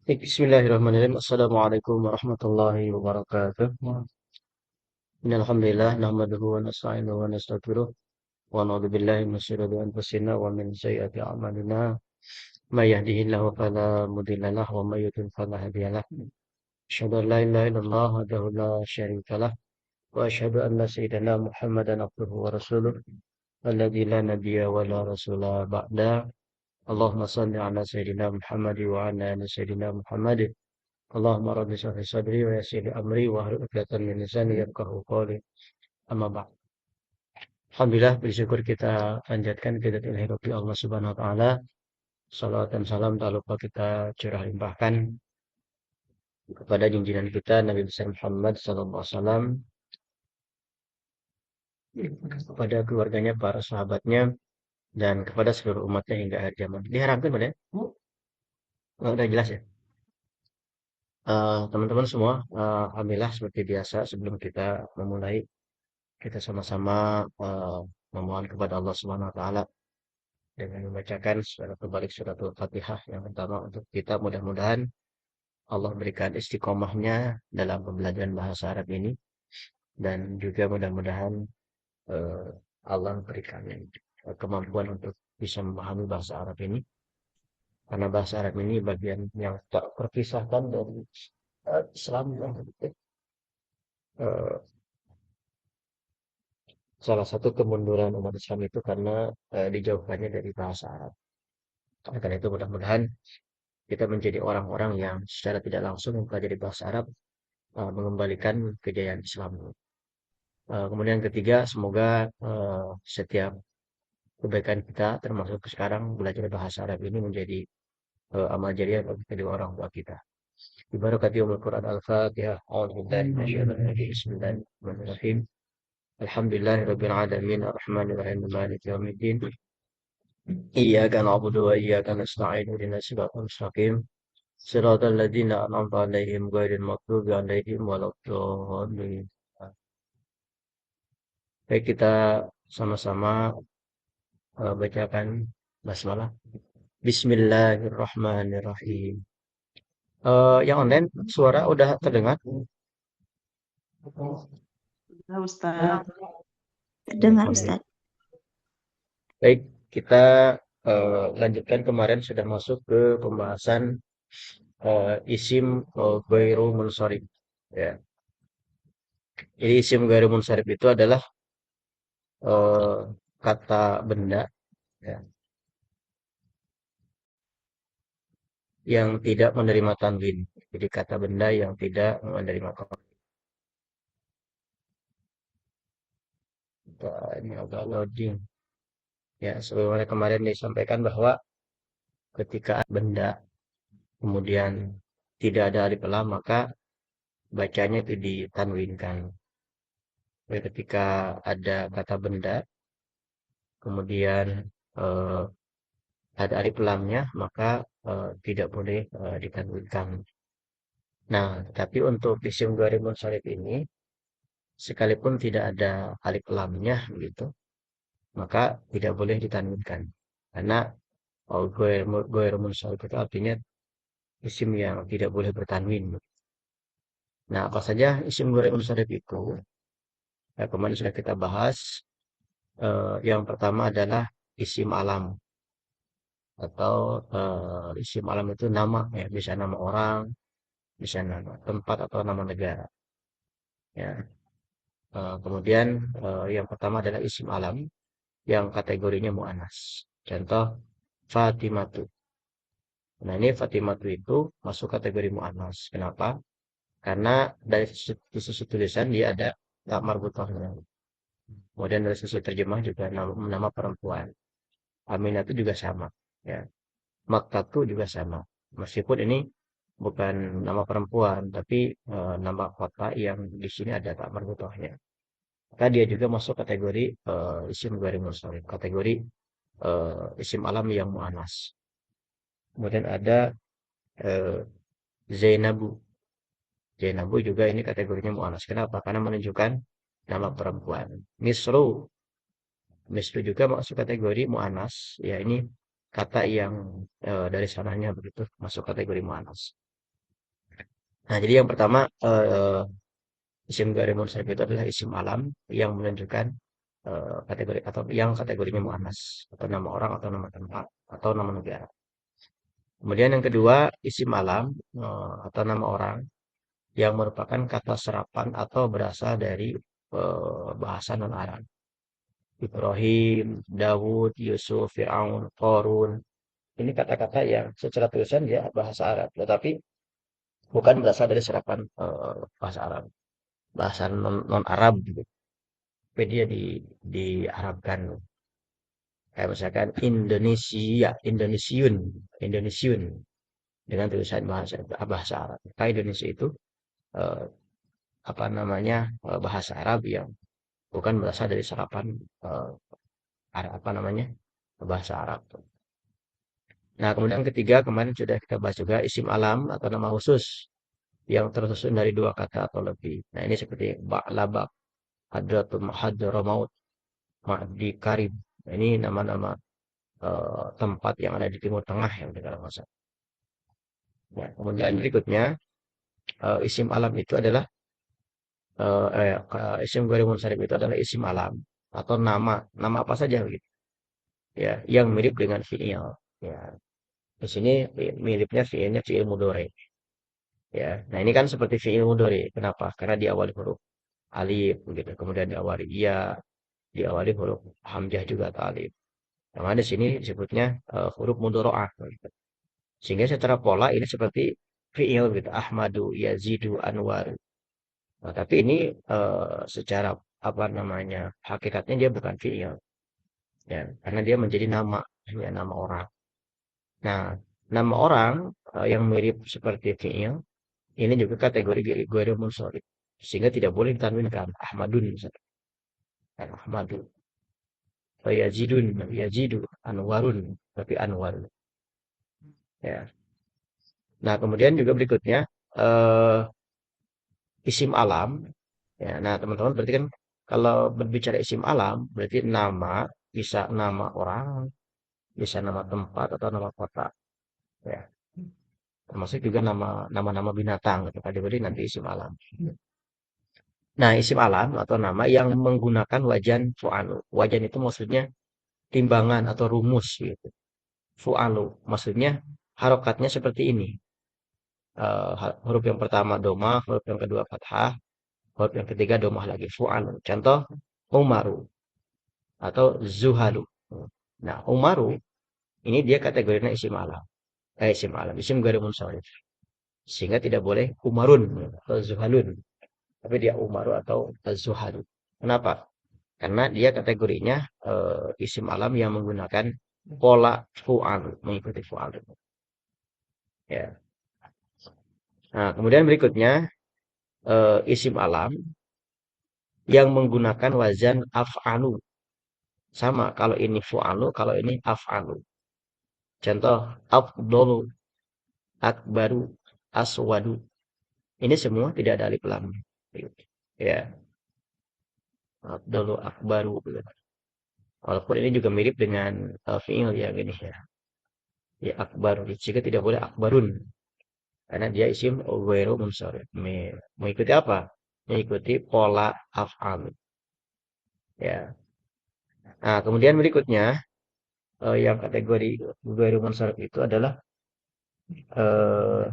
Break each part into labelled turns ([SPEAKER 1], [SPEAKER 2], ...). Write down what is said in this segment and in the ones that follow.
[SPEAKER 1] Bismillahirrahmanirrahim. Assalamualaikum warahmatullahi wabarakatuh. Innalhamdulillah nahmaduhu wa nasta'inuhu wa nastaghfiruh wa na'udzu billahi min shururi anfusina wa min sayyiati a'malina. May yahdihillahu fala mudilla lahu wa may yudlil fala hadiya lahu. Asyhadu an la ilaha illallah wahdahu la syarika lah wa asyhadu anna sayyidina Muhammadan abduhu wa rasuluh alladzi la nabiyya wa la rasula ba'da. Allahumma shalli ala sayyidina Muhammad wa ala ali sayyidina Muhammad. Allahumma rabbi shrah sadri wa yassir li amri wa hlul 'uqdatam min lisani yafqahu qawli. Amma ba'd. Alhamdulillah bersyukur kita panjatkan kehadirat ilahi Rabbi Allah Subhanahu wa taala. Salawat dan salam tak lupa kita curah limpahkan kepada junjungan kita Nabi besar Muhammad sallallahu alaihi wasallam, kepada keluarganya, para sahabatnya dan kepada seluruh umatnya hingga akhir zaman. Diharapkan pada udah jelas ya. Teman-teman semua, alhamdulillah seperti biasa sebelum kita memulai kita sama-sama memohon kepada Allah Subhanahu wa taala dengan membacakan surat terbalik surat Al-Fatihah yang pertama untuk kita, mudah-mudahan Allah berikan istiqomahnya dalam pembelajaran bahasa Arab ini dan juga mudah-mudahan eh, Allah berikan kemampuan untuk bisa memahami bahasa Arab ini, karena bahasa Arab ini bagian yang tak terpisahkan dari Islam. Eh, Salah satu kemunduran umat Islam itu karena dijauhkannya dari bahasa Arab. Oleh karena itu mudah-mudahan kita menjadi orang-orang yang secara tidak langsung mempelajari bahasa Arab, mengembalikan kejayaan Islam. Kemudian ketiga, semoga setiap kebaikan kita, termasuk sekarang belajar bahasa Arab ini menjadi amal jariah bagi kedua orang tua kita. Ibarakati Quran Al-Fatihah. A'udzubillahi minasyaitonir rajim. Bismillahirrahmanirrahim. Alhamdulillahirabbil alamin arrahmanir rahim maliki yaumiddin. Iyyaka na'budu wa iyyaka nasta'in. Ihdinas siratal mustaqim. Siratal ladzina an'amta 'alaihim ghairil maghdubi 'alaihim waladdallin. Baik, kita sama-sama bacakan basmalah. Bismillahirrahmanirrahim. Yang online suara udah terdengar?
[SPEAKER 2] Ya, Ustaz.
[SPEAKER 3] Terdengar Ustaz.
[SPEAKER 1] Baik, kita lanjutkan. Kemarin sudah masuk ke pembahasan isim ghairu munsharif. Ya. Jadi isim ghairu munsharif itu adalah eh, kata benda, ya, yang tidak menerima tanwin. Jadi kata benda yang tidak menerima tanwin. Ini agak loading. Ya, sebagaimana kemarin disampaikan bahwa ketika benda kemudian tidak ada alif lam, maka bacanya itu ditanwinkan. Jadi ketika ada kata benda kemudian eh, ada alif lamnya, maka tidak boleh ditanwinkan. Nah, tapi untuk isim ghairi munsharif ini, sekalipun tidak ada alif lamnya begitu, maka tidak boleh ditanwinkan. Karena ghairi munsharif itu artinya isim yang tidak boleh bertanwin. Nah, apa saja isim ghairi munsharif itu? Ya, kemarin sudah kita bahas. Yang pertama adalah isim alam, atau isim alam itu nama, ya, bisa nama orang, bisa nama tempat atau nama negara. Ya. Kemudian yang pertama adalah isim alam yang kategorinya mu'annas. Contoh Fatimatu. Nah, ini Fatimatu itu masuk kategori mu'annas. Kenapa? Karena dari sisi tulisan dia ada tak marbutahnya. Kemudian dari sisi terjemah juga nama perempuan. Aminah itu juga sama. Ya. Maktatu juga sama. Meskipun ini bukan nama perempuan, tapi nama kota yang di sini ada tak marbutahnya. Maka dia juga masuk kategori isim ghairi munsharif, kategori isim alam yang mu'annas. Kemudian ada eh, Zainabu. Zainabu juga ini kategorinya mu'annas. Kenapa? Karena menunjukkan nama perempuan. Misru. Misru juga masuk kategori mu'annas. Ya, ini kata yang dari sananya begitu masuk kategori mu'annas. Nah, jadi yang pertama isim ghairi munsharif itu adalah isim alam yang menunjukkan kategori atau yang kategorinya muannas atau nama orang atau nama tempat atau nama negara. Kemudian yang kedua isim alam atau nama orang yang merupakan kata serapan atau berasal dari bahasa non-Arab. Ibrahim, Dawud, Yusuf, Fir'aun, Qarun. Ini kata-kata yang secara tulisan dia bahasa Arab, tetapi bukan berasal dari serapan bahasa Arab, bahasa non-Arab gitu. Tapi dia diarabkan. Kayak misalkan Indonesia, Indonesiun, Indonesiun dengan tulisan bahasa bahasa Arab. Maka Indonesia itu eh, apa namanya bahasa Arab yang bukan berasal dari serapan eh, apa namanya bahasa Arab. Nah, kemudian ketiga kemarin sudah kita bahas juga isim alam atau nama khusus yang tersusun dari dua kata atau lebih. Nah, ini seperti Ba'labak, Hadratul Hadramaut, Ma'di Karib. Nah, ini nama-nama tempat yang ada di Timur Tengah yang negara masa. Nah, kemudian berikutnya isim alam itu adalah isim ghairi munsharif itu adalah isim alam atau nama apa saja begitu. Ya, yang mirip dengan fi'il. Ya, di sini miripnya fi'ilnya fi'il mudhari. Ya, nah ini kan seperti fi'il mudhari. Kenapa? Karena diawali huruf alif begitu. Kemudian diawali ya, diawali huruf hamzah juga atau alif. Nah, di sini disebutnya huruf mudhari'ah gitu. Sehingga secara pola ini seperti fi'il gitu. Ahmadu, Yazidu, Anwar. Nah, tapi ini secara apa namanya? Hakikatnya dia bukan fi'il ya, karena dia menjadi nama, ya nama orang. Nah, nama orang yang mirip seperti fi'il ini juga kategori ghairul munsharif. Sehingga tidak boleh ditanwinkan Ahmadun misalnya. Kan Ahmadu. Yazidun, Yazidu, Anwarun, tapi Anwar. Ya. Nah, kemudian juga berikutnya eh isim alam. Ya, nah teman-teman berarti kan kalau berbicara isim alam berarti nama bisa nama orang, bisa nama tempat atau nama kota. Ya, termasuk juga nama-nama binatang gitu. Kategori nanti isim alam. Nah, isim alam atau nama yang menggunakan wajan fu'alu. Wajan itu maksudnya timbangan atau rumus gitu. Fu'alu maksudnya harokatnya seperti ini. Huruf yang pertama domah, huruf yang kedua fathah, huruf yang ketiga domah lagi fu'alu. Contoh Umaru atau Zuhalu. Nah, Umaru ini dia kategorinya isim alam. Isim alam, isim ghairi munsharif. Sehingga tidak boleh Umarun atau Zuhalun. Tapi dia Umaru atau Zuhalu. Kenapa? Karena dia kategorinya isim alam yang menggunakan pola fu'al, mengikuti fu'al. Ya. Nah, kemudian berikutnya isim alam yang menggunakan wazan af'alu. Sama kalau ini fu'alu, kalau ini af'alu. Contoh afdolu, akbaru, aswadu. Ini semua tidak ada alif lam. Ya, afdolu, akbaru. Walaupun ini juga mirip dengan fi'il yang ini ya. Ya akbar. Jika tidak boleh akbarun. Karena dia isim ghairu munsharif. Mengikuti apa? Mengikuti pola af'al. Ya. Nah, kemudian berikutnya yang kategori ghairu munsharif itu adalah eh,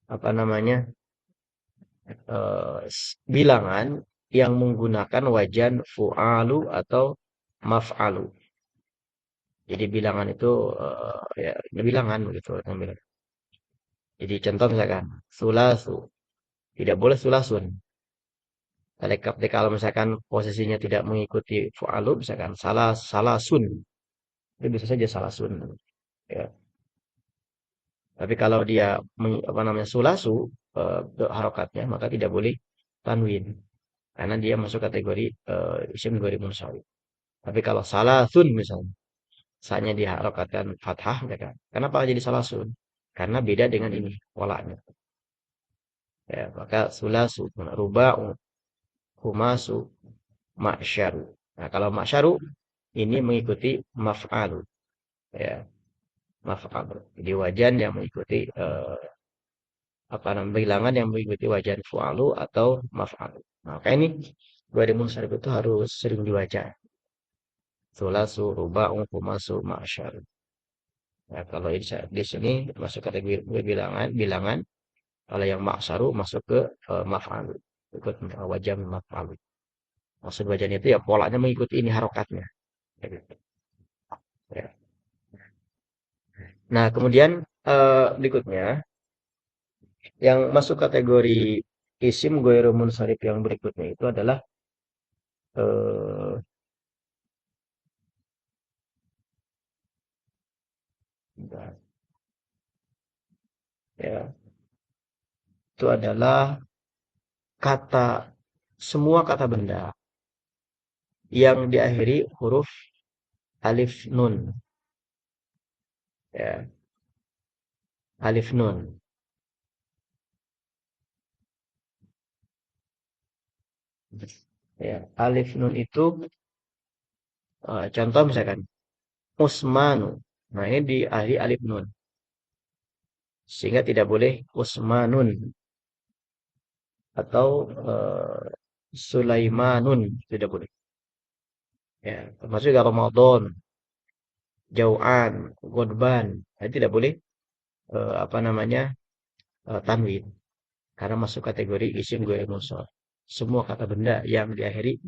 [SPEAKER 1] apa namanya? Bilangan yang menggunakan wajan fu'alu atau maf'alu. Jadi bilangan itu ya bilangan begitu. Jadi contoh misalkan sulasu. Tidak boleh sulasun. Tapi kalau misalkan posisinya tidak mengikuti fu'alu, misalkan salah sun, itu bisa saja salah sun. Ya. Tapi kalau dia apa namanya sulasu harokatnya, maka tidak boleh tanwin karena dia masuk kategori isim ghairi munsharif. Tapi kalau salah sun misalnya, saatnya diharokatkan fathah, ya kan? Kenapa jadi salah sun? Karena beda dengan ini polanya. Ya, maka sulasu, ruba'u, humasu, ma'syaru. Nah, kalau ma'syaru ini mengikuti maf'al ya, maf'al. Jadi wajan yang mengikuti apa namanya bilangan yang mengikuti wajan fu'alu atau maf'alu. Nah, kayak ini dua munsharif itu harus sering dibaca. Sulasu, ruba'u, khumasu, ma'asyar. Nah, kalau di sini masuk kategori bilangan, bilangan. Kalau yang ma'asaru masuk ke maf'alu. Ikut wajan maf'alu. Maksud wajan itu ya polanya mengikuti ini harokatnya. Kayak gitu. Ya. Nah, kemudian berikutnya yang masuk kategori isim ghairu munsharif yang berikutnya itu adalah eh bentar, ya, itu adalah kata semua kata benda yang diakhiri huruf alif nun, ya, alif nun. Ya, alif nun itu contoh misalkan Usmanu. Nah, ini diakhiri alif nun. Sehingga tidak boleh Usmanun atau Sulaimanun tidak boleh. Ya, termasuk juga Ramadan, Jau'an, Godban. Nah, tidak boleh apa namanya tanwin karena masuk kategori isim ghairu munsharif. Semua kata benda yang diakhiri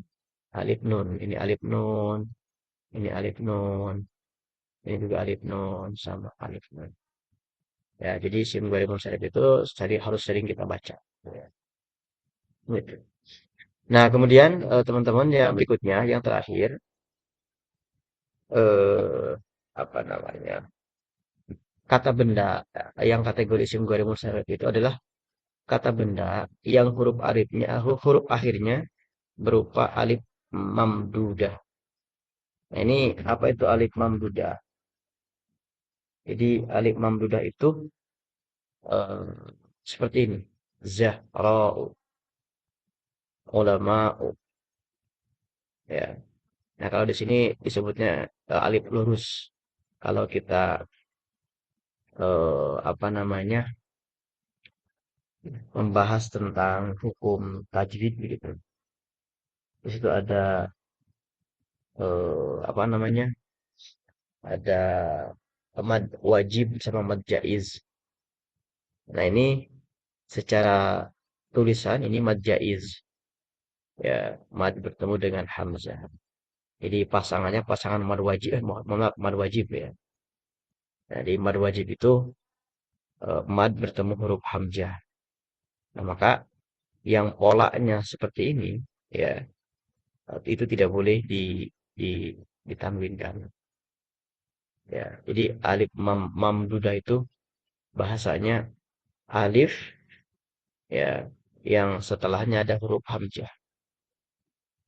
[SPEAKER 1] alif nun. Ini alif nun, ini alif nun, ini juga alif nun sama alif nun. Ya, jadi isim ghairu munsharif itu harus sering kita baca. Ya, gitu. Nah, kemudian teman-teman yang berikutnya, yang terakhir, eh, apa namanya, kata benda yang kategori isim ghairu munsharif itu adalah kata benda yang huruf akhirnya berupa alif mamdudah. Nah, ini apa itu alif mamdudah? Jadi alif mamdudah itu eh, seperti ini. Zahra'u, ulama'u. Ya. Nah, kalau di sini disebutnya alif lurus. Kalau kita apa namanya membahas tentang hukum tajwid begitu. Di situ ada apa namanya? Ada mad wajib sama mad jaiz. Nah, ini secara tulisan ini mad jaiz. Ya, mad bertemu dengan hamzah. Jadi pasangannya pasangan mad wajib, maaf, mad wajib ya. Jadi mad wajib itu mad bertemu huruf hamzah. Nah, maka yang polanya seperti ini ya itu tidak boleh di ditanwinkan. Ya, jadi alif mamdudah itu bahasanya alif ya yang setelahnya ada huruf hamzah.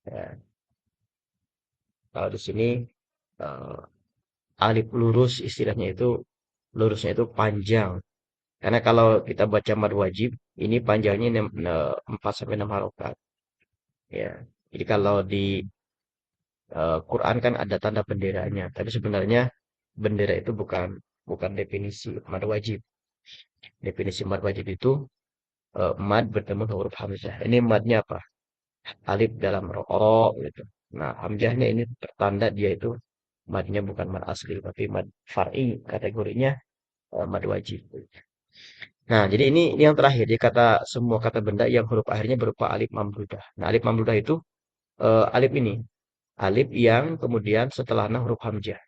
[SPEAKER 1] Ya, kalau di sini eh, alif lurus istilahnya itu lurusnya itu panjang. Karena kalau kita baca mad wajib, ini panjangnya 4 sampai 6 harokat. Ya. Jadi kalau di Quran kan ada tanda benderanya, tapi sebenarnya bendera itu bukan definisi mad wajib. Definisi mad wajib itu mad bertemu huruf hamzah. Ini madnya apa? Alif dalam ro gitu. Nah, hamzahnya ini pertanda dia itu madnya bukan mad asli, tapi mad far'i kategorinya mad wajib. Nah, jadi ini yang terakhir, di kata semua kata benda yang huruf akhirnya berupa alif mamdudah. Nah, alif mamdudah itu alif ini, alif yang kemudian setelahnya huruf hamzah.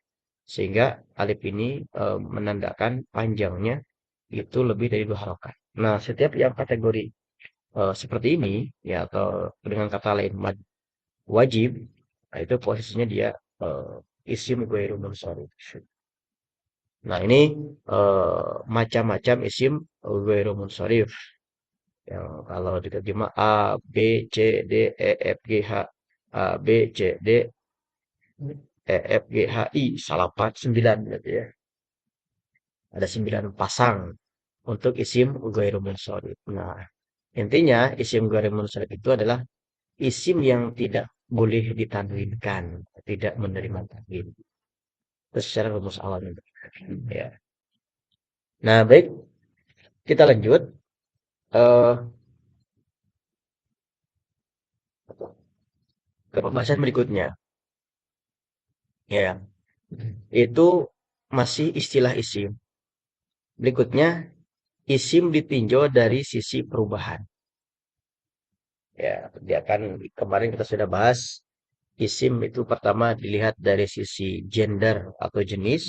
[SPEAKER 1] Sehingga alif ini menandakan panjangnya itu lebih dari 2 harokat. Nah, setiap yang kategori seperti ini, ya atau dengan kata lain mad wajib, nah itu posisinya dia isim ghairu munsharif. Nah, ini macam-macam isim ghairu munsharif. Yang kalau diterjemah A, B, C, D, E, F, G, H. A, B, C, D, E, F, G, H, I. Salah 9 gitu ya. Ada 9 pasang untuk isim ghairu munsharif. Nah, intinya isim ghairu munsharif itu adalah isim yang tidak boleh ditanwinkan, tidak menerima tanwin. Itu secara rumus awal. Ya. Nah, baik, kita lanjut. eh, ke pembahasan berikutnya. Ya, itu masih istilah isim. Berikutnya, isim ditinjau dari sisi perubahan. Ya, dia kan kemarin kita sudah bahas isim itu pertama dilihat dari sisi gender atau jenis.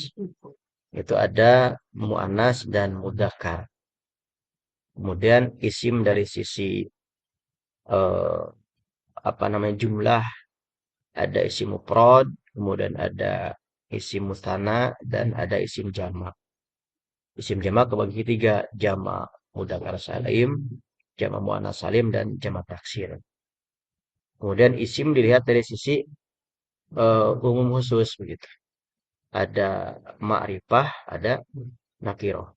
[SPEAKER 1] Itu ada mu'annas dan mudzakkar. Kemudian isim dari sisi eh, apa namanya jumlah, ada isim mufrad, kemudian ada isim musanna dan ada isim jamak. Isim jamak kebagi tiga, jamak mudzakkar salim, jamak muannas salim dan jamak taksir. Kemudian isim dilihat dari sisi umum khusus begitu. Ada ma'rifah, ada nakiroh.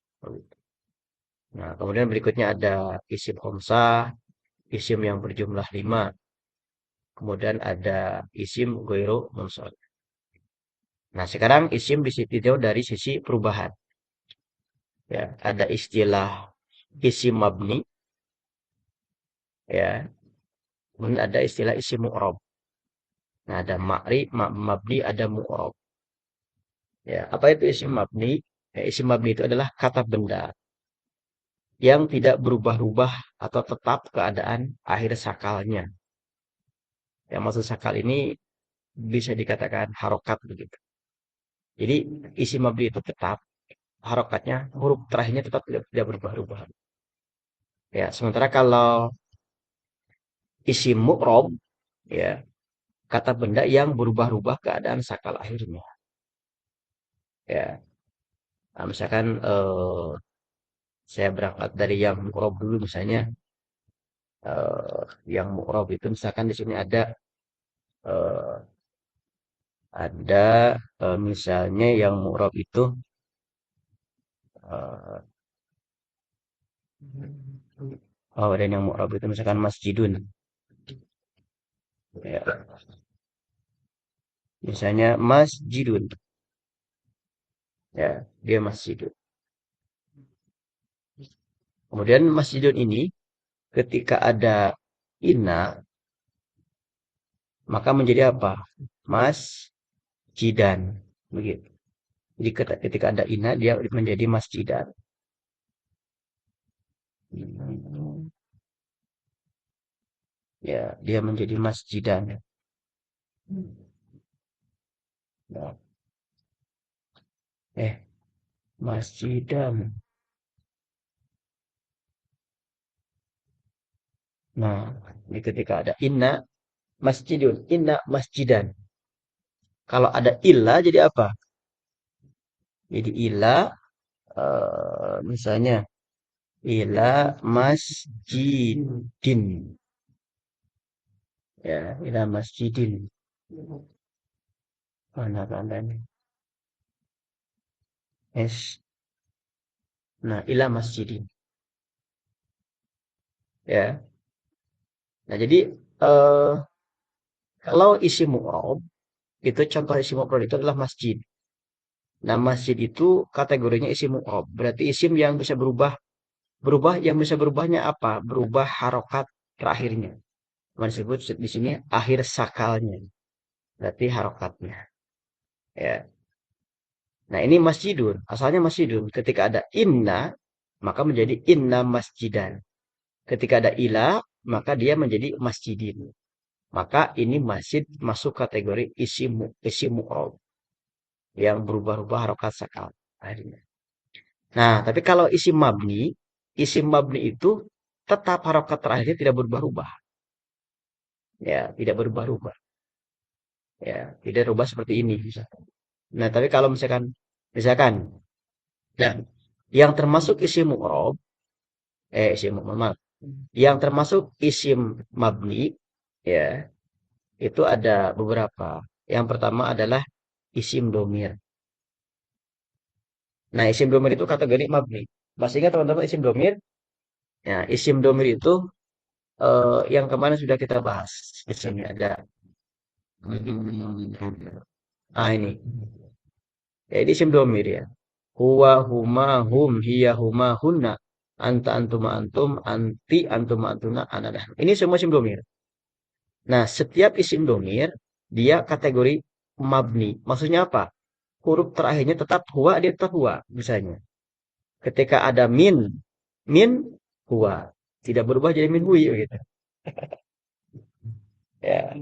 [SPEAKER 1] Nah, kemudian berikutnya ada isim khamsah, isim yang berjumlah 5. Kemudian ada isim ghairu munsharif. Nah, sekarang isim ditinjau dari sisi perubahan. Ya, ada istilah isim mabni, ya. Kemudian ada istilah isim mu'rab. Nah, ada mabni, ada mu'rab. Ya, apa itu isim mabni? Ya, isim mabni itu adalah kata benda yang tidak berubah-ubah atau tetap keadaan akhir sakalnya. Yang maksud sakal ini bisa dikatakan harokat begitu. Jadi isim mabni itu tetap harokatnya, huruf terakhirnya tetap tidak berubah-ubah. Ya, sementara kalau isim mu'rob, ya, kata benda yang berubah-ubah keadaan sakal akhirnya. Ya, nah, misalkan saya berangkat dari yang mu'rob dulu misalnya, yang mu'rob itu misalkan di sini eh, ada misalnya yang mu'rob itu eh, oh dan yang mu'rob itu misalkan masjidun, ya, misalnya masjidun, ya, dia masjidun. Kemudian masjidun ini ketika ada inna maka menjadi apa? Masjidan, begitu. Jadi ketika ada inna dia menjadi masjidan. Ya, dia menjadi masjidan. Nah, masjidan. Nah, ini ketika ada inna masjidun, inna masjidan. Kalau ada illa jadi apa? Jadi illa misalnya ila masjidin. Ya, ila masjidin. Mana tandanya? Es. Nah, ila masjidin. Ya. Nah, jadi eh kalau isi mu'rob itu contoh isi mu'rob itu adalah masjid. Nah, masjid itu kategorinya isi mu'rob. Berarti isim yang bisa berubah. Berubah yang bisa berubahnya apa? Berubah harokat terakhirnya. Disebut di sini akhir sakalnya. Berarti harokatnya. Ya. Nah, ini masjidun. Asalnya masjidun. Ketika ada inna, maka menjadi inna masjidan. Ketika ada ila, maka dia menjadi masjidin. Maka ini masjid masuk kategori isi mu'rob yang berubah-ubah harokat sakal akhirnya. Nah, tapi kalau isim mabni itu tetap harokat terakhirnya tidak berubah-ubah. Ya, tidak berubah-ubah. Ya, tidak berubah seperti ini. Nah, tapi kalau misalkan, ya, yang termasuk isim mu'rob, isim mu'rob, yang termasuk isim mabni, ya, itu ada beberapa. Yang pertama adalah isim domir. Nah, isim domir itu kategori mabni. Masih ingat teman-teman isim domir? Ya, isim domir itu yang kemarin sudah kita bahas. Di sini ada. Ah, ini. Ya, ini isim domir ya. Huwa, huma, hum, hiya, huma, hunna. anta antuma antum, anti antuma antuna, ana nahnu. Ini semua isim domir. Nah, setiap isim domir dia kategori mabni. Maksudnya apa? Huruf terakhirnya tetap huwa, dia tetap huwa misalnya. Ketika ada min huwa, tidak berubah jadi min hui gitu. Ya,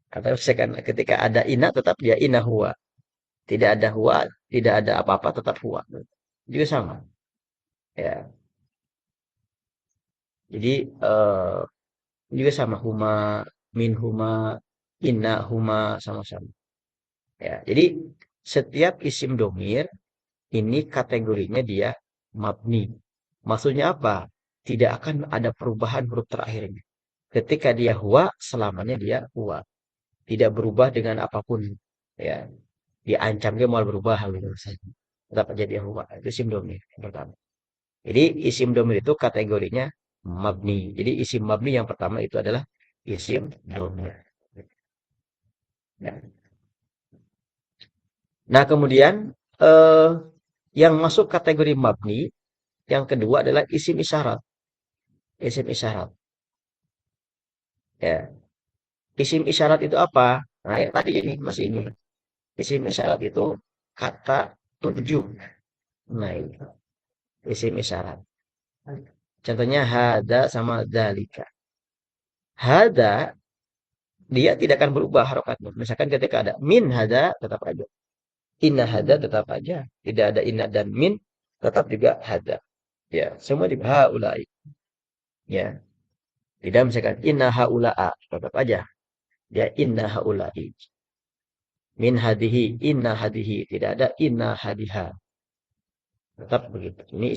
[SPEAKER 1] atau misalkan ketika ada ina tetap dia ina huwa. Tidak ada huwa, tidak ada apa-apa tetap huwa. Juga sama. Ya. Jadi juga sama huma, min huma, inna huma sama-sama. Ya. Jadi setiap isim domir ini kategorinya dia mabni. Maksudnya apa? Tidak akan ada perubahan huruf terakhirnya. Ketika dia huwa, selamanya dia huwa. Tidak berubah dengan apapun. Ya. Diancam dia mau berubah gitu. Tetap aja dia huwa. Itu isim domir yang pertama. Jadi isim domir itu kategorinya mabni. Jadi isim mabni yang pertama itu adalah isim domir. Ya. Nah kemudian eh, yang masuk kategori mabni yang kedua adalah isim isyarat. Isim isyarat. Ya. Isim isyarat itu apa? Nah yang tadi ini masih ini. Isim isyarat itu kata tunjuk. Nah ini isim isyarat. Contohnya hada sama dalika. Hada dia tidak akan berubah harokatnya. Misalkan ketika ada min hada tetap aja. Inna hada tetap aja. Tidak ada inna dan min tetap juga hada. Ya, semua di haulai. Ya, tidak misalkan inna haula'a tetap aja. Dia inna haulai. Min hadihi, inna hadihi. Tidak ada inna hadiha. Tetap begitu. Ini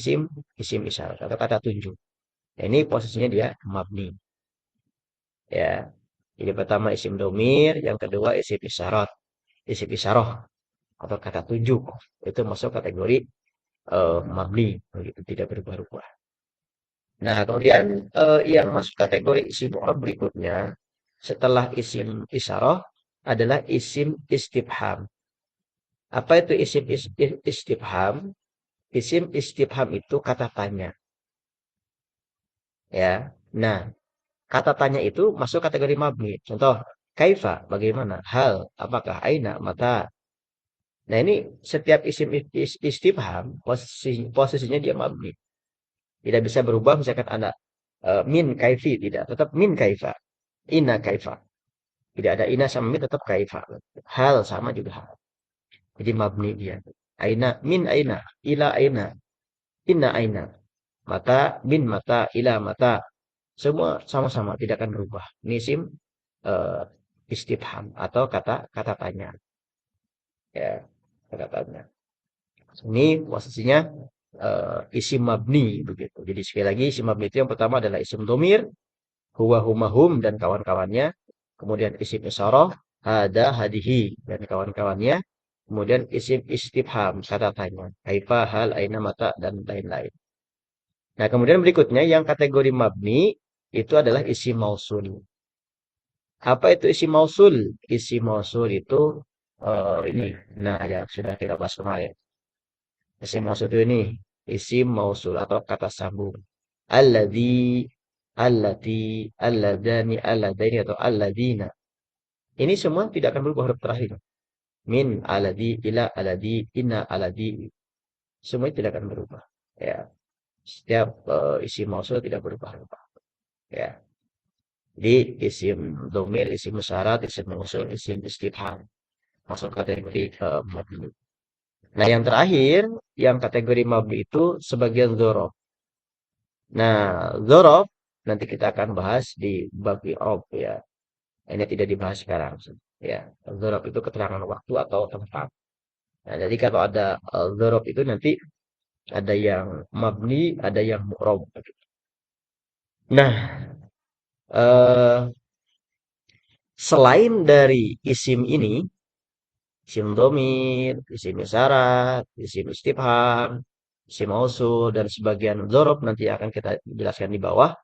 [SPEAKER 1] isim isyarat atau kata tunjuk. Nah, ini posisinya dia mabni. Ya. Jadi pertama isim domir, yang kedua isim isyarat. Isim isyarah atau kata tunjuk. Itu masuk kategori mabni. Begitu, tidak berubah-ubah. Nah, kemudian yang masuk kategori isim mu'rab berikutnya setelah isim isyarah adalah isim istifham. Apa itu isim istifham? Isim istifham itu kata tanya, ya. Nah, kata tanya itu masuk kategori mabni. Contoh, kaifa, bagaimana? Hal, apakah? Aina, mata. Nah, ini setiap isim istifham posisinya dia mabni. Tidak bisa berubah misalkan ada min kaifi, tidak, tetap min kaifa. Ina kaifa. Tidak ada ina sama min tetap kaifa. Hal sama juga hal. Jadi mabni dia. Aina, min aina, ila aina, inna aina. Mata, min mata, ila mata. Semua sama-sama tidak akan berubah. Ini isim eh, istifham atau kata kata tanya. Ya, kata tanya. Ini posisinya isim mabni begitu. Jadi sekali lagi isim mabni itu yang pertama adalah isim domir, huwa humahum dan kawan-kawannya. Kemudian isim isyarah, hada hadihi dan kawan-kawannya. Kemudian isim istifham, kata tanya. Kaifa, hal, aina, mata, dan lain-lain. Nah, kemudian berikutnya yang kategori mabni itu adalah isim mausul. Apa itu isim mausul? Isim mausul itu ini. Nah, yang sudah kita bahas kemarin. Isim mausul itu ini. Isim mausul atau kata sambung. Alladzi, allati, alladani, alladaini atau alladina. Ini semua tidak akan berubah huruf terakhir. Min, alladzi, ila, alladzi, inna, alladzi. Semua tidak akan berubah. Ya, setiap isim mausul tidak berubah-ubah. Ya. Jadi isim domir, isim syarat, isim mausul, isim istifham masuk kategori mabni. Nah, yang terakhir, yang kategori mabni itu sebagian dzaraf. Nah, dzaraf nanti kita akan bahas di bab i'rab ya. Ini tidak dibahas sekarang. Ya, dzaraf itu keterangan waktu atau tempat. Nah, jadi kalau ada dzaraf itu nanti ada yang mabni, ada yang mu'rab. Nah, eh, selain dari isim ini, isim domir, isim isyarat, isim istifham, isim mausul, dan sebagian dzaraf nanti akan kita jelaskan di bawah.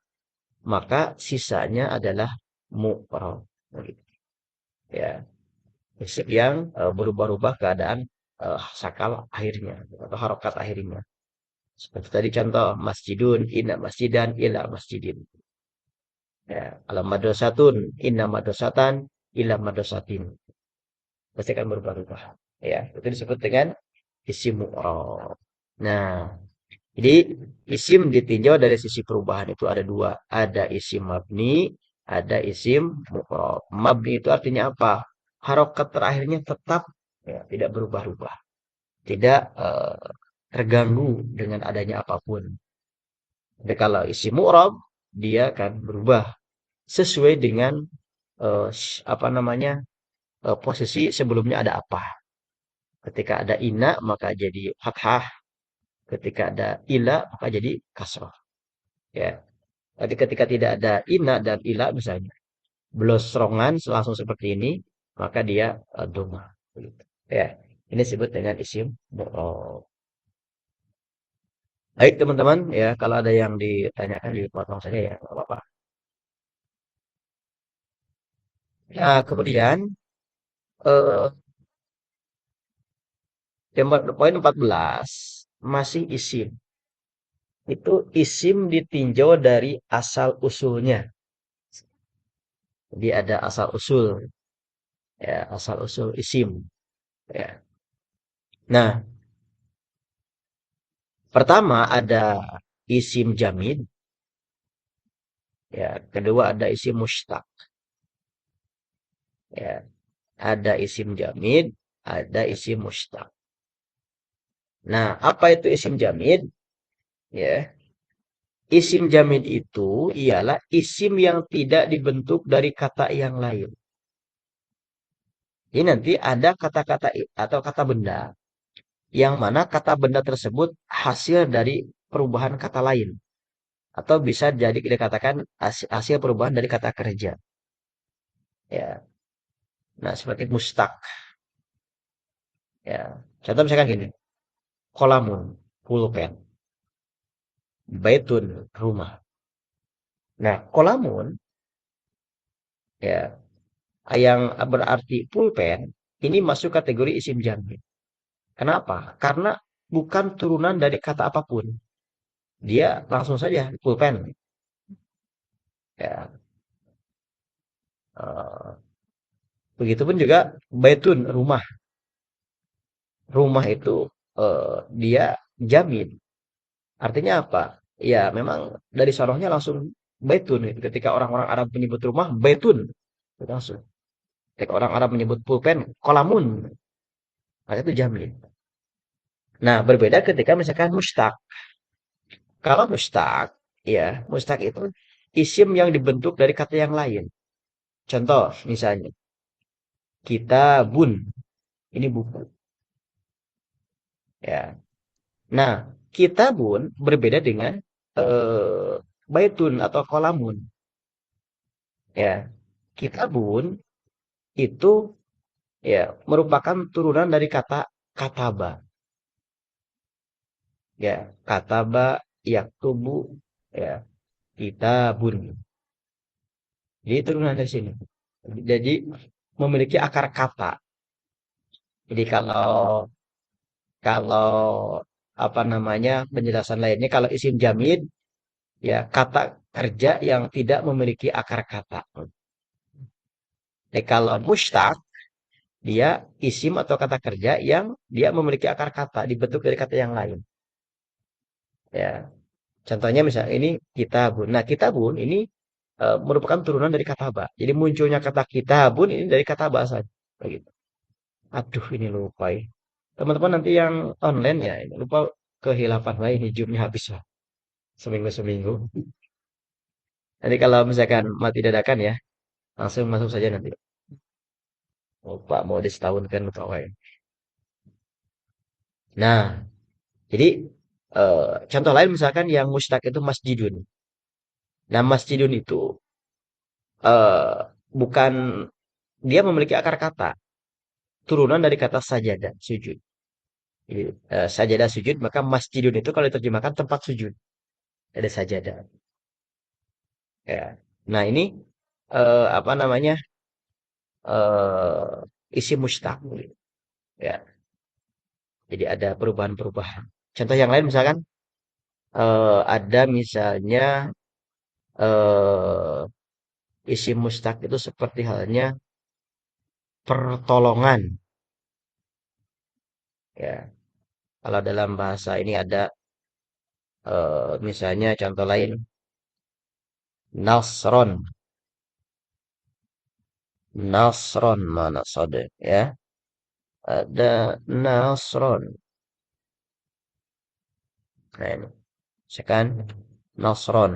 [SPEAKER 1] Maka sisanya adalah mu'rab. Begitu. Ya, isim yang berubah-ubah keadaan sakal akhirnya atau harokat akhirnya. Seperti tadi contoh masjidun, inna masjidan, ila masjidin. Ya, kalau madrasatun, inna madrasatan, ila madrasatin. Pasti akan berubah-ubah. Ya, itu disebut dengan isim mu'rab. Nah, jadi isim ditinjau dari sisi perubahan itu ada dua. Ada isim mabni, ada isim mu'rab. Mabni itu artinya apa? Harokat terakhirnya tetap ya, tidak berubah-ubah. Tidak terganggu dengan adanya apapun. Jadi kalau isim mu'rab, dia akan berubah sesuai dengan apa namanya posisi sebelumnya ada apa. Ketika ada ina maka jadi fathah. Ketika ada ila maka jadi kasrah. Ya. Tapi ketika tidak ada ina dan ila misalnya blosrongan langsung seperti ini maka dia doma. Begitu. Ya. Ini disebut dengan isim mu'rab. Baik teman-teman ya kalau ada yang ditanyakan dipotong saja ya nggak apa-apa. Nah kemudian eh, poin 14 masih isim. Itu isim ditinjau dari asal usulnya. Jadi ada asal usul, ya asal usul isim. Ya. Nah, pertama ada isim jamid, ya. Kedua ada isim mustaq, ya. Ada isim jamid, ada isim mustaq. Nah, apa itu isim jamid? Ya, isim jamid itu ialah isim yang tidak dibentuk dari kata yang lain. Jadi nanti ada kata-kata atau kata benda yang mana kata benda tersebut hasil dari perubahan kata lain atau bisa jadi dikatakan hasil perubahan dari kata kerja ya. Nah seperti mustak ya, contoh misalkan gini, kolamun pulpen, baitun rumah. Nah kolamun ya yang berarti pulpen ini masuk kategori isim jamid. Kenapa? Karena bukan turunan dari kata apapun, dia langsung saja pulpen ya. Eh, Begitupun juga baitun rumah. Rumah itu dia jamin. Artinya apa? Ya memang dari sorohnya langsung baitun. Gitu. Ketika orang-orang Arab menyebut rumah baitun langsung. Ketika orang Arab menyebut pulpen kolamun, maka itu jamin. Nah berbeda ketika misalkan mustaq. Kalau mustaq, ya mustaq itu isim yang dibentuk dari kata yang lain. Contoh misalnya kitabun, ini buku. Ya. Nah, kitabun berbeda dengan eh, baitun atau kolamun. Ya, kitabun itu ya merupakan turunan dari kata kataba. Ya, kataba yaktubu ya kitabun. Jadi turunan dari sini. Jadi memiliki akar kata. Jadi kalau kalau apa namanya penjelasan lainnya kalau isim jamid ya kata kerja yang tidak memiliki akar kata. Kalau mustaq dia isim atau kata kerja yang dia memiliki akar kata dibentuk dari kata yang lain. Ya, contohnya misalnya ini kitabun. Nah, kitabun ini merupakan turunan dari kata ba. Jadi munculnya kata kitabun ini dari kata ba saja. Begitu. Aduh, ini lupa ya. Teman-teman nanti yang online ya, ini lupa kehilapan lah ini jumnya habis lah. Seminggu-seminggu. Nanti kalau misalkan mati dadakan ya, langsung masuk saja nanti. Lupa mau disetahunkan atau apa ya. Nah, jadi contoh lain misalkan yang mustaq itu masjidun. Nah, masjidun itu eh, bukan dia memiliki akar kata turunan dari kata sajadah sujud. Jadi, sajadah sujud maka masjidun itu kalau diterjemahkan tempat sujud ada sajadah. Ya. Nah ini apa namanya isi mustaq. Ya. Jadi ada perubahan-perubahan. Contoh yang lain misalkan ada misalnya eh, isim mustaq itu seperti halnya pertolongan. Ya, kalau dalam bahasa ini ada misalnya contoh lain nasron, nasron mana sode ya. Ada nasron. Nah ini, misalkan nasron.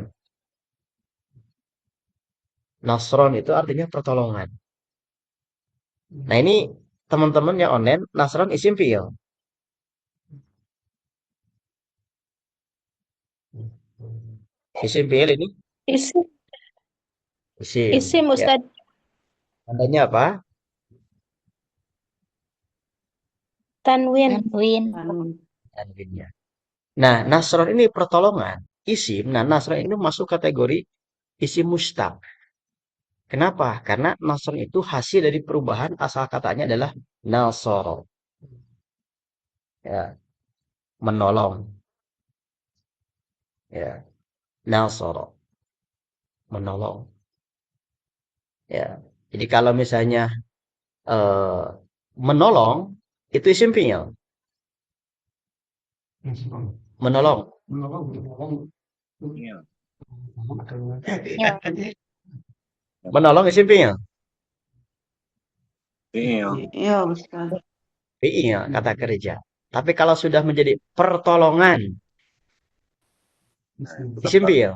[SPEAKER 1] Nasron itu artinya pertolongan. Nah ini teman-teman yang online, nasron isim fiil. Isim fiil ini
[SPEAKER 4] Isim,
[SPEAKER 1] isim.
[SPEAKER 4] isim
[SPEAKER 1] Ya,
[SPEAKER 4] Ustaz.
[SPEAKER 1] tandanya apa?
[SPEAKER 4] Tanwin.
[SPEAKER 2] Tanwin.
[SPEAKER 1] Tanwinnya. Nah, nasron ini pertolongan, isim. Nah, nasron ini masuk kategori isim mustaq. Kenapa? Karena nasron itu hasil dari perubahan asal katanya adalah nasoro. Ya, menolong. Ya, nasoro, menolong. Ya. Jadi kalau misalnya eh, menolong itu isim fiil, menolong.
[SPEAKER 4] Ya.
[SPEAKER 1] Menolong isim fiil.
[SPEAKER 2] Iya, Ustaz.
[SPEAKER 1] Fiil kata kerja. Tapi kalau sudah menjadi pertolongan, isim fiil.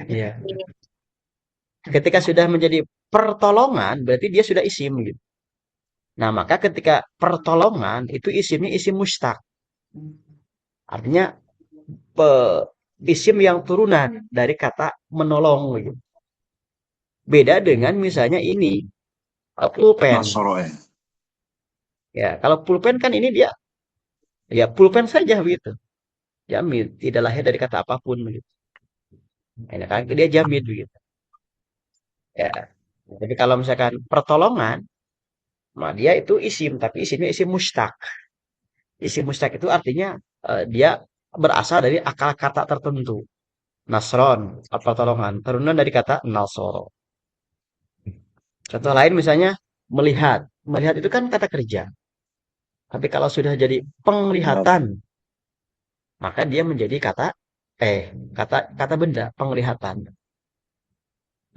[SPEAKER 1] Ya. Ketika sudah menjadi pertolongan, berarti dia sudah isim gitu. Nah, maka ketika pertolongan itu isimnya isim mustaq. Artinya pe- isim yang turunan dari kata menolong gitu. Beda dengan misalnya ini pulpen. Ya, kalau pulpen kan ini dia ya pulpen saja begitu. Jamid, tidak lahir dari kata apapun begitu. Nah, kan dia jamid begitu. Ya. Tapi kalau misalkan pertolongan, nah dia itu isim, tapi isimnya isim mustaq. Isim mustaq itu artinya dia berasal dari akal kata tertentu. Nasron, pertolongan, turunan dari kata nasoro. Contoh lain misalnya melihat. Melihat itu kan kata kerja. Tapi kalau sudah jadi penglihatan, maka dia menjadi kata kata benda, penglihatan.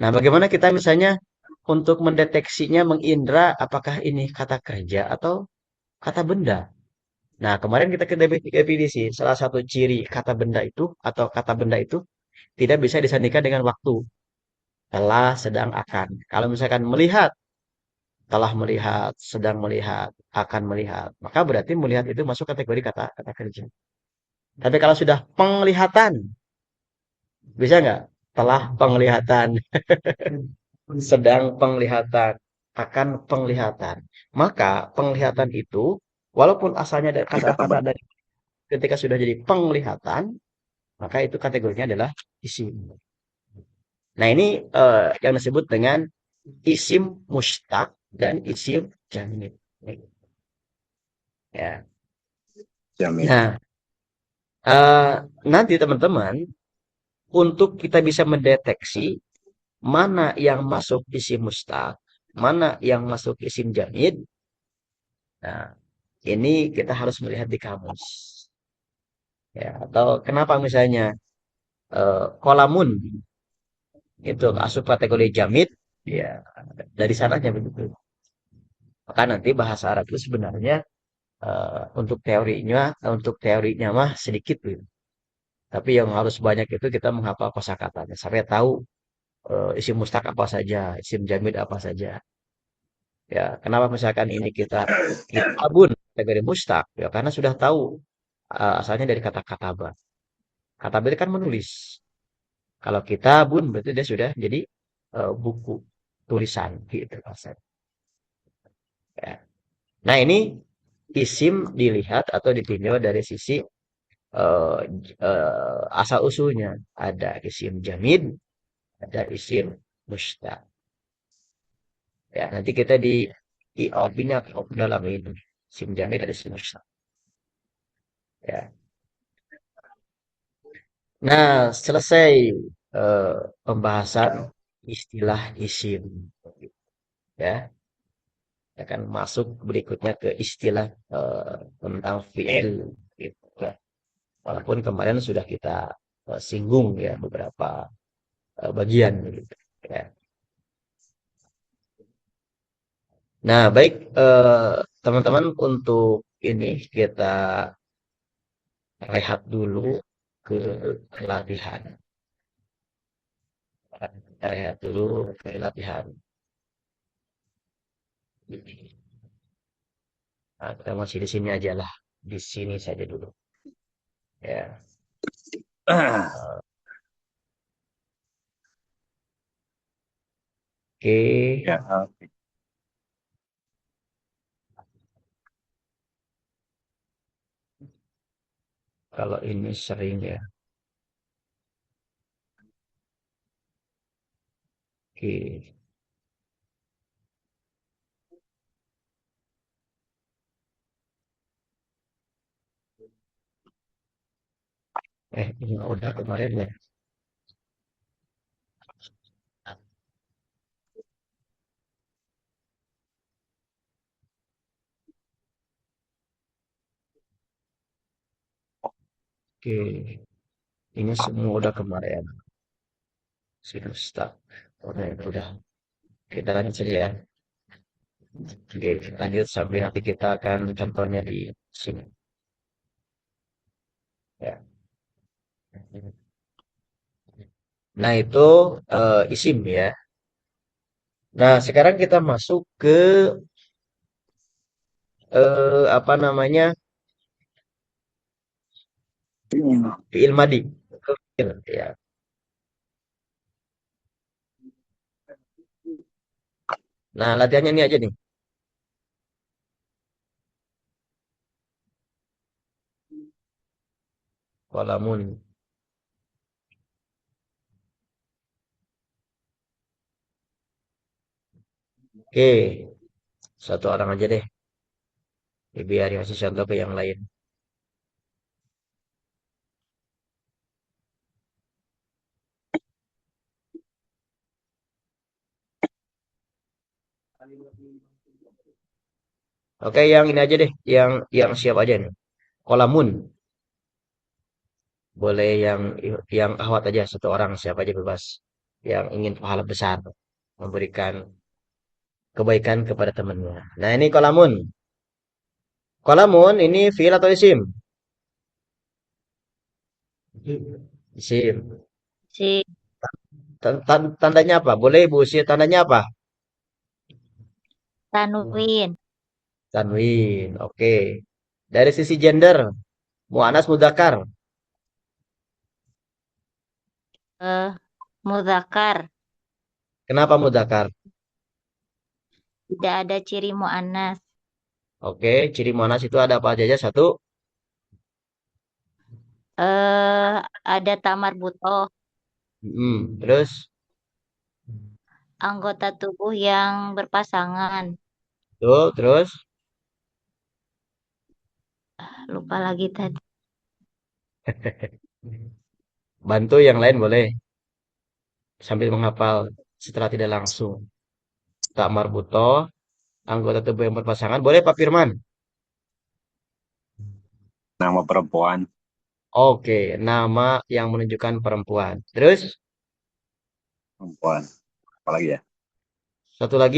[SPEAKER 1] Nah, bagaimana kita misalnya untuk mendeteksinya, mengindra apakah ini kata kerja atau kata benda? Nah, kemarin kita definisi salah satu ciri kata benda itu atau kata benda itu tidak bisa disandingkan dengan waktu. Telah, sedang, akan. Kalau misalkan melihat, telah melihat, sedang melihat, akan melihat, maka berarti melihat itu masuk kategori kata kata kerja. Tapi kalau sudah penglihatan, bisa nggak? Telah penglihatan, sedang penglihatan, akan penglihatan. Maka penglihatan itu, walaupun asalnya dari kata-kata dari ketika sudah jadi penglihatan, maka itu kategorinya adalah isim. Nah ini yang disebut dengan isim mustaq dan isim jamid. Ya. Nah, nanti teman-teman untuk kita bisa mendeteksi mana yang masuk isim mustaq, mana yang masuk isim jamid. Nah, ini kita harus melihat di kamus. Ya, atau kenapa misalnya kolamun itu masuk kategori jamid, ya dari sananya begitu. Maka nanti bahasa Arab itu sebenarnya untuk teorinya mah sedikit gitu. Tapi yang harus banyak itu kita menghafal kosakatanya sampai tahu isim mustaq apa saja, isim jamid apa saja. Ya, kenapa misalkan ini kita abun kategori mustaq? Ya, karena sudah tahu asalnya dari kata kataba. Kataba itu kan menulis. Kalau kita bun berarti dia sudah jadi buku tulisan gitu maksudnya. Ya. Nah ini isim dilihat atau ditinjau dari sisi asal usulnya. Ada isim jamid, ada isim mustaq. Ya nanti kita di opini dalam ini isim jamid ada isim mustaq. Ya. Nah, selesai pembahasan istilah isim, ya. Akan masuk berikutnya ke istilah tentang fi'il, gitu ya. Walaupun kemarin sudah kita singgung ya beberapa bagian, gitu ya. Nah, baik teman-teman, untuk ini kita rehat dulu ke latihan. Kita rehat dulu ke latihan. Nah, kita masih di sini aja lah. Di sini saja dulu. Ya. Oke.
[SPEAKER 4] Ya,
[SPEAKER 1] Kalau ini sering ya. Oke. Ini udah kemarin ya. Oke. Ini semua udah kemarin. Sudah start. Udah. Kita lanjut saja ya. Oke, lanjut sampai nanti kita akan contohnya di sini. Ya. Nah, itu isim ya. Nah, sekarang kita masuk ke apa namanya? Fi'il madi. Ke fi'il, ya. Nah, latihannya ini aja nih. Qalamun. Oke, satu orang aja deh. Biar kasih contoh ke yang lain. Oke, yang ini aja deh. Yang siap aja nih. Qalamun. Boleh yang ahwat aja, satu orang siapa aja bebas. Yang ingin pahala besar, memberikan kebaikan kepada temannya. Nah, ini qalamun. Qalamun ini fi'il atau isim? Isim.
[SPEAKER 3] Si
[SPEAKER 1] Tandanya apa? Boleh Ibu sih tandanya apa?
[SPEAKER 3] Tanwin.
[SPEAKER 1] Tanwin. Oke. Dari sisi gender, muannas mudzakkar.
[SPEAKER 3] eh Mudzakkar.
[SPEAKER 1] Kenapa mudzakkar?
[SPEAKER 3] Tidak ada ciri muannas.
[SPEAKER 1] Oke, ciri muannas itu ada apa aja? Satu.
[SPEAKER 3] Eh ada tamar butoh,
[SPEAKER 1] Terus,
[SPEAKER 3] anggota tubuh yang berpasangan.
[SPEAKER 1] tuh, terus.
[SPEAKER 3] Lupa lagi tadi.
[SPEAKER 1] Bantu yang lain boleh sambil menghafal setelah tidak langsung. Tak marbuto, anggota tubuh yang berpasangan. Boleh Pak Firman?
[SPEAKER 4] nama perempuan,
[SPEAKER 1] Oke, nama yang menunjukkan perempuan. Terus,
[SPEAKER 4] perempuan. Apalagi ya?
[SPEAKER 1] satu lagi.